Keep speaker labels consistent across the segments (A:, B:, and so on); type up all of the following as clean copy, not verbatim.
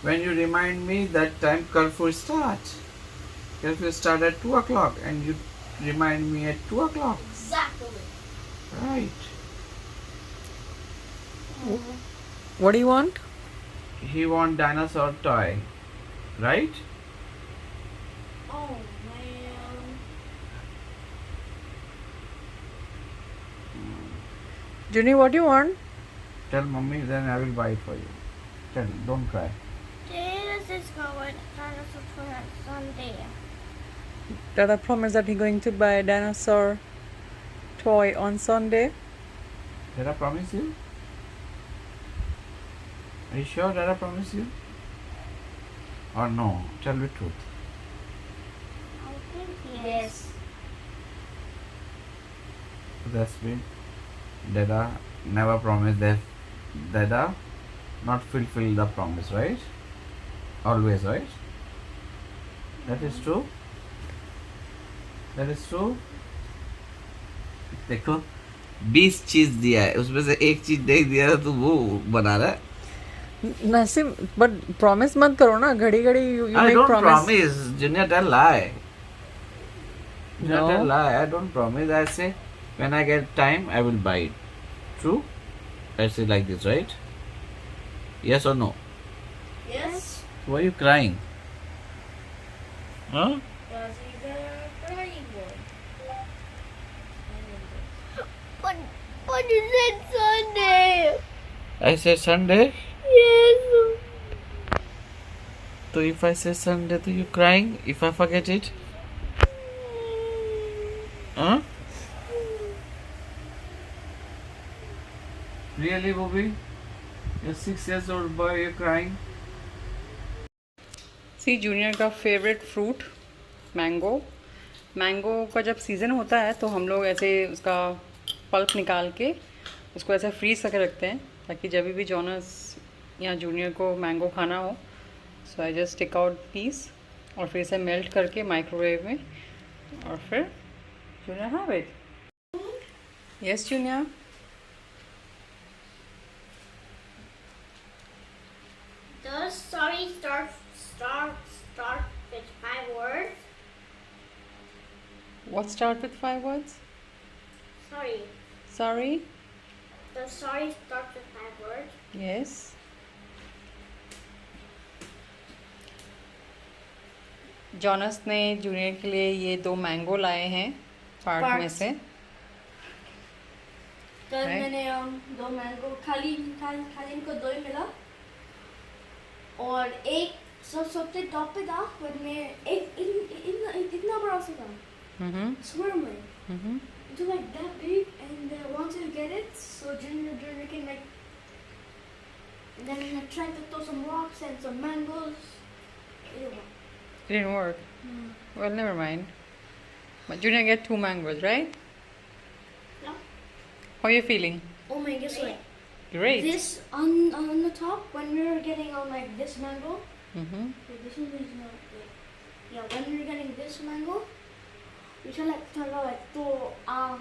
A: When you remind me that time curfew start. Curfew start at 2 o'clock and you remind me at 2 o'clock.
B: Exactly.
A: Right.
C: What do you want?
A: He want dinosaur toy. Right?
B: Oh man.
C: Junior, what do you want?
A: Tell mommy, then I will buy it for you. Tell, don't cry.
B: This is going dinosaur on Sunday.
C: Dada promised that he's going to buy a dinosaur toy on Sunday.
A: Did I promise you? Are you sure Dada promised you? Or no? Tell the truth.
B: I think yes.
A: That's mean Dada never promised that Dada not fulfill the promise, right? Always, right? That is true. That is true. देखो 20 चीज दिया है उसमें से एक चीज नहीं दिया है तो वो बना रहा है.
C: Nasim, but promise मत करो ना घड़ी घड़ी you
A: I
C: make
A: don't
C: promise.
A: promise. Junior, tell lie. Junior,
C: No.
A: tell lie. I don't promise. I say when I get time, I will buy it. True? I say like this, right? Yes or no?
B: Yes.
A: Why are you crying? Huh?
B: Because he's a crying boy. But you said Sunday.
A: I said Sunday.
B: Yes.
A: So if I say Sunday, do you crying? If I forget it? Huh? Really, Bobby? You're 6 years old boy, you're crying?
C: See junior का favourite fruit mango. Mango का जब season होता है तो हम लोग ऐसे उसका पल्प निकाल के उसको ऐसे फ्रीज करके रखते हैं ताकि जब भी जोनस या जूनियर को मैंगो खाना हो so I just take out piece और फिर इसे मेल्ट करके माइक्रोवेव में और फिर junior have it. Yes junior.
B: Does sorry start with 5 words?
C: What start with 5 words?
B: Sorry.
C: Sorry.
B: Does sorry start with 5 words?
C: Yes. Jonas ने junior के लिए ये 2 मैंगो लाए हैं पार्क में
B: Parks.
C: से.
B: तो
C: Right.
B: मैंने 2 मैंगो खाली इनको 2 ही मिला और एक सबसे टॉप पे था पर मैं एक इतना बड़ा सा था.
C: Mm-hmm.
B: Swirling.
C: Mm-hmm.
B: It was like that big, and once you get it, so Junior can like. And then I tried to throw some rocks and some mangoes. Ew.
C: It didn't work. Well, never mind. But Junior get 2 mangoes, right?
B: Yeah.
C: How are you feeling?
B: Oh my, guess what?
C: Great.
B: This on the top when we were getting on like this mango.
C: Mm-hmm.
B: Wait, this one is not. Wait. Yeah, when we were getting this mango, we tried like to throw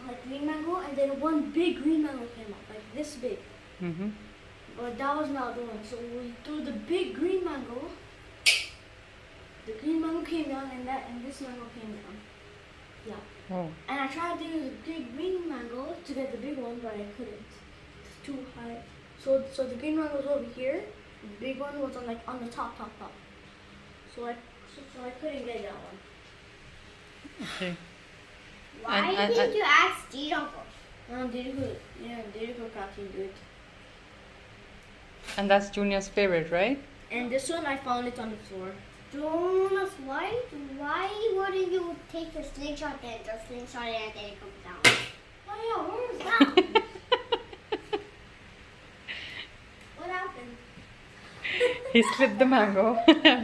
B: like green mango, and then one big green mango came out like this big.
C: Mm-hmm.
B: But that was not the one. So we threw the big green mango. The green mango came down, and this mango came down. Yeah.
C: Oh.
B: And I tried to use the big green mango to get the big one, but I couldn't. It's too high. So the green mango was over here. The big one was on the top. So I couldn't get that one.
C: Okay.
B: Why
C: didn't
B: you ask Dino for? Dino can do it.
C: And that's Junior's favorite, right?
B: And this one I found it on the floor. Jonas, why wouldn't you take the slingshot and then it comes down? Oh yeah, where is that? What happened?
C: He slipped the mango,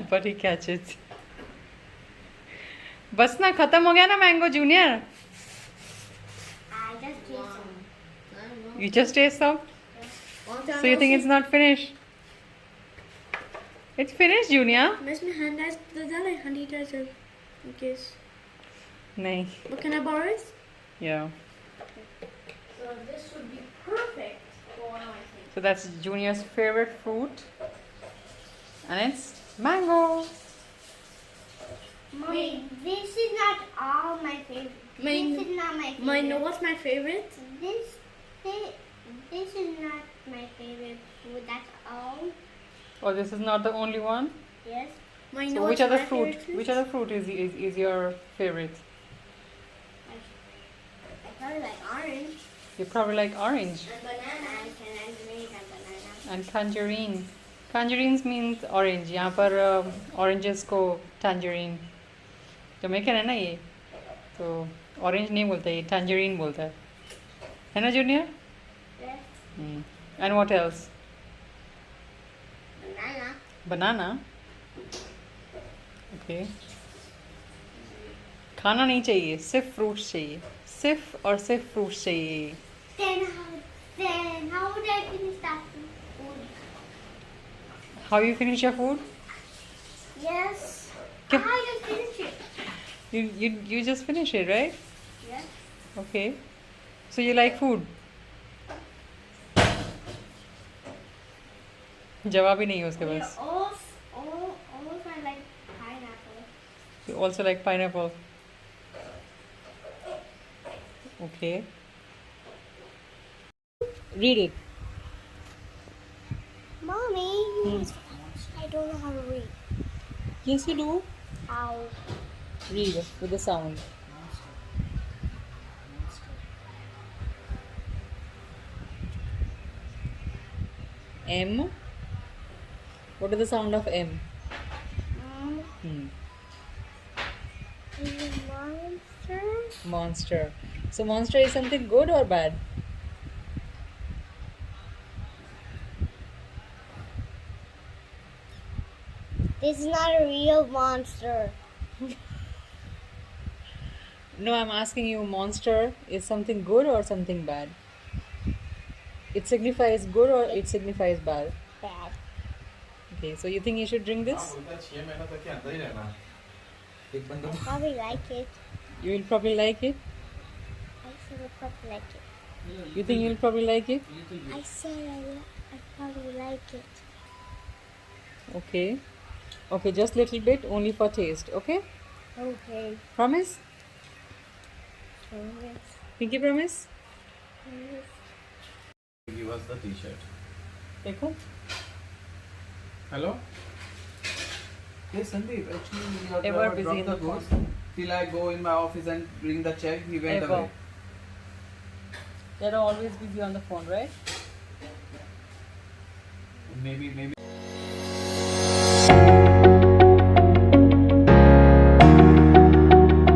C: but he catches. बस ना खत्म हो गया ना mango junior.
B: I just did some.
C: You just taste some. So you think it's not finished? It's finished, Junior.
B: Miss me hand ice the like honey treasure in case.
C: नहीं.
B: But can I borrow it?
C: Yeah.
B: So this would be perfect for one of my things.
C: So that's Junior's favorite fruit. And it's mango.
D: Mommy, this is not all my favorite. This is not my favorite.
B: Know what's my favorite?
D: This is not my favorite food. That's all.
C: Oh, this is not the only one.
D: Yes.
C: So which other fruit? Which other fruit is your favorite?
D: I probably like orange.
C: You probably like orange
D: And banana. And tangerine and banana.
C: and tangerine. Tangerines means orange. यहाँ पर oranges को tangerine. Jamaican है ना ये, तो orange नहीं बोलता ये tangerine बोलता है ना junior?
D: Yes.
C: And what else?
D: Banana.
C: Banana. Okay. खाना नहीं चाहिए, सिर्फ फ्रूट्स चाहिए, सिर्फ और सिर्फ फ्रूट्स चाहिए.
D: Then how would I finish that food?
C: How you finish your food?
D: Yes.
C: Kim-
D: I just finished it.
C: You just finish it, right?
D: Yes.
C: Okay. So you like food? जवाब ही नहीं है उसके पास.
D: Also I like pineapple.
C: You also like pineapple. Okay. Read it.
D: Mommy, I don't know how to read.
C: Yes, you do.
D: How?
C: Read with the sound. M. What is the sound of M?
D: Is it monster?
C: Monster. So monster is something good or bad?
D: This is not a real monster.
C: No, I'm asking you, monster is something good or something bad? It signifies good or it signifies bad?
D: Bad.
C: Okay, so you think you should drink this?
D: I probably like it.
C: You will probably like it?
D: I said I probably like it.
C: You think you'll probably like it?
D: I said I probably like it.
C: Okay. Okay, just little bit, only for taste, okay?
D: Okay.
C: Promise?
D: Promise.
C: Pinky promise?
D: Promise.
A: Give us the t-shirt.
C: देखो.
A: Hello? Hey Sandeep, actually your
C: Ever
A: driver
C: busy
A: dropped
C: in
A: the
C: the
A: goods.
C: phone.
A: Till I go in my office and bring the check, he went
C: Ever.
A: away.
C: They're always busy on the phone, right?
A: Maybe